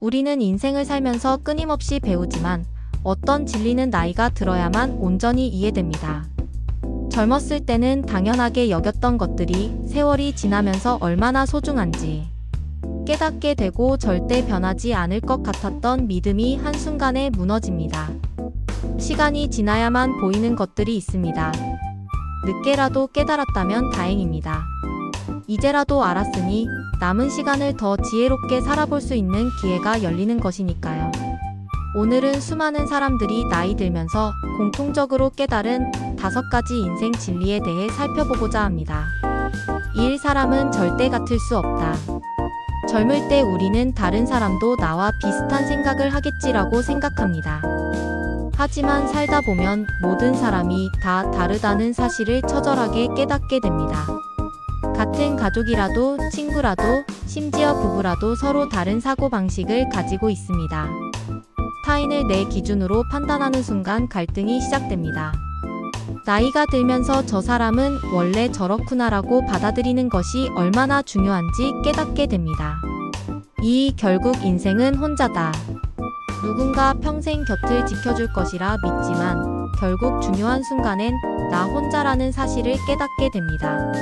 우리는 인생을 살면서 끊임없이 배우지만 어떤 진리는 나이가 들어야만 온전히 이해됩니다. 젊었을 때는 당연하게 여겼던 것들이 세월이 지나면서 얼마나 소중한지 깨닫게 되고 절대 변하지 않을 것 같았던 믿음이 한순간에 무너집니다. 시간이 지나야만 보이는 것들이 있습니다. 늦게라도 깨달았다면 다행입니다. 이제라도 알았으니 남은 시간을 더 지혜롭게 살아볼 수 있는 기회가 열리는 것이니까요. 오늘은 수많은 사람들이 나이 들면서 공통적으로 깨달은 5가지 인생 진리에 대해 살펴보고자 합니다. 1. 사람은 절대 같을 수 없다. 젊을 때 우리는 다른 사람도 나와 비슷한 생각을 하겠지라고 생각합니다. 하지만 살다 보면 모든 사람이 다 다르다는 사실을 처절하게 깨닫게 됩니다. 같은 가족이라도 친구라도 심지어 부부라도 서로 다른 사고방식을 가지고 있습니다. 타인을 내 기준으로 판단하는 순간 갈등이 시작됩니다. 나이가 들면서 저 사람은 원래 저렇구나라고 받아들이는 것이 얼마나 중요한지 깨닫게 됩니다. 2. 결국 인생은 혼자다. 누군가 평생 곁을 지켜줄 것이라 믿지만 결국 중요한 순간엔 나 혼자라는 사실을 깨닫게 됩니다.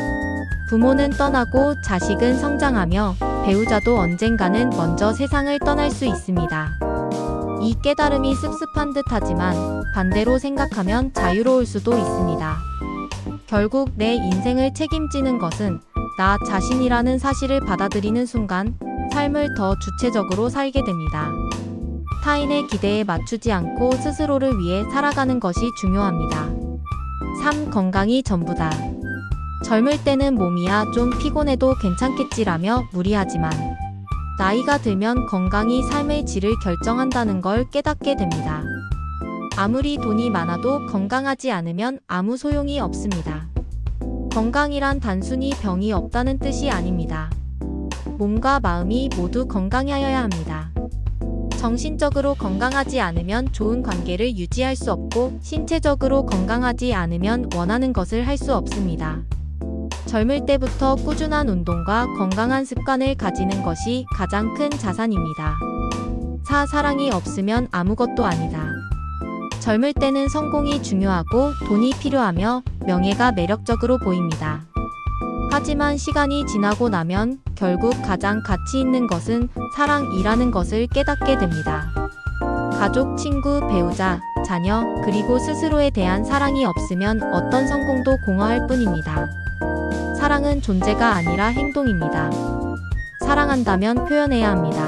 부모는 떠나고 자식은 성장하며 배우자도 언젠가는 먼저 세상을 떠날 수 있습니다. 이 깨달음이 씁씁한 듯하지만 반대로 생각하면 자유로울 수도 있습니다. 결국 내 인생을 책임지는 것은 나 자신이라는 사실을 받아들이는 순간 삶을 더 주체적으로 살게 됩니다. 타인의 기대에 맞추지 않고 스스로를 위해 살아가는 것이 중요합니다. 3. 건강이 전부다. 젊을 때는 몸이야 좀 피곤해도 괜찮겠지라며 무리하지만 나이가 들면 건강이 삶의 질을 결정한다는 걸 깨닫게 됩니다. 아무리 돈이 많아도 건강하지 않으면 아무 소용이 없습니다. 건강이란 단순히 병이 없다는 뜻이 아닙니다. 몸과 마음이 모두 건강하여야 합니다. 정신적으로 건강하지 않으면 좋은 관계를 유지할 수 없고 신체적으로 건강하지 않으면 원하는 것을 할 수 없습니다. 젊을 때부터 꾸준한 운동과 건강한 습관을 가지는 것이 가장 큰 자산입니다. 4. 사랑이 없으면 아무것도 아니다. 젊을 때는 성공이 중요하고 돈이 필요하며 명예가 매력적으로 보입니다. 하지만 시간이 지나고 나면 결국 가장 가치 있는 것은 사랑이라는 것을 깨닫게 됩니다. 가족, 친구, 배우자, 자녀, 그리고 스스로에 대한 사랑이 없으면 어떤 성공도 공허할 뿐입니다. 사랑은 존재가 아니라 행동입니다. 사랑한다면 표현해야 합니다.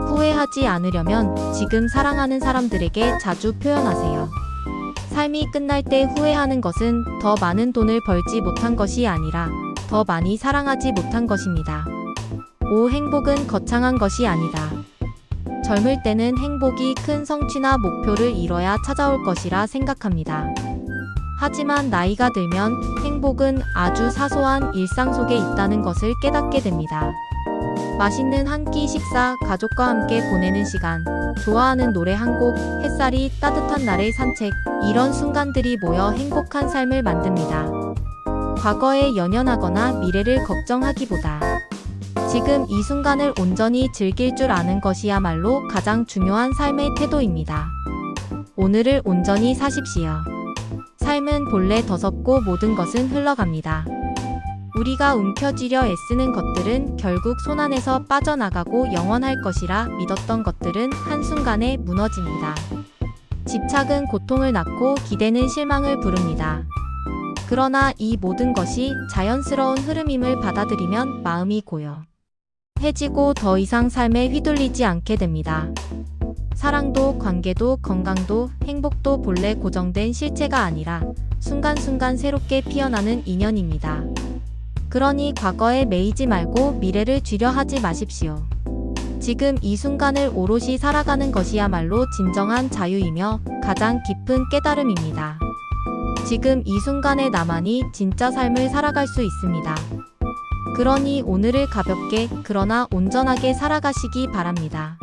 후회하지 않으려면 지금 사랑하는 사람들에게 자주 표현하세요. 삶이 끝날 때 후회하는 것은 더 많은 돈을 벌지 못한 것이 아니라 더 많이 사랑하지 못한 것입니다. 5. 행복은 거창한 것이 아니다. 젊을 때는 행복이 큰 성취나 목표를 이뤄야 찾아올 것이라 생각합니다. 하지만 나이가 들면 행복은 아주 사소한 일상 속에 있다는 것을 깨닫게 됩니다. 맛있는 한 끼 식사, 가족과 함께 보내는 시간, 좋아하는 노래 한 곡, 햇살이 따뜻한 날의 산책, 이런 순간들이 모여 행복한 삶을 만듭니다. 과거에 연연하거나 미래를 걱정하기보다 지금 이 순간을 온전히 즐길 줄 아는 것이야말로 가장 중요한 삶의 태도입니다. 오늘을 온전히 사십시오. 삶은 본래 더섭고 모든 것은 흘러갑니다. 우리가 움켜쥐려 애쓰는 것들은 결국 손안에서 빠져나가고 영원할 것이라 믿었던 것들은 한순간에 무너집니다. 집착은 고통을 낳고 기대는 실망을 부릅니다. 그러나 이 모든 것이 자연스러운 흐름임을 받아들이면 마음이 고요해지고 더 이상 삶에 휘둘리지 않게 됩니다. 사랑도 관계도 건강도 행복도 본래 고정된 실체가 아니라 순간순간 새롭게 피어나는 인연입니다. 그러니 과거에 매이지 말고 미래를 쥐려 하지 마십시오. 지금 이 순간을 오롯이 살아가는 것이야말로 진정한 자유이며 가장 깊은 깨달음입니다. 지금 이 순간에 나만이 진짜 삶을 살아갈 수 있습니다. 그러니 오늘을 가볍게 그러나 온전하게 살아가시기 바랍니다.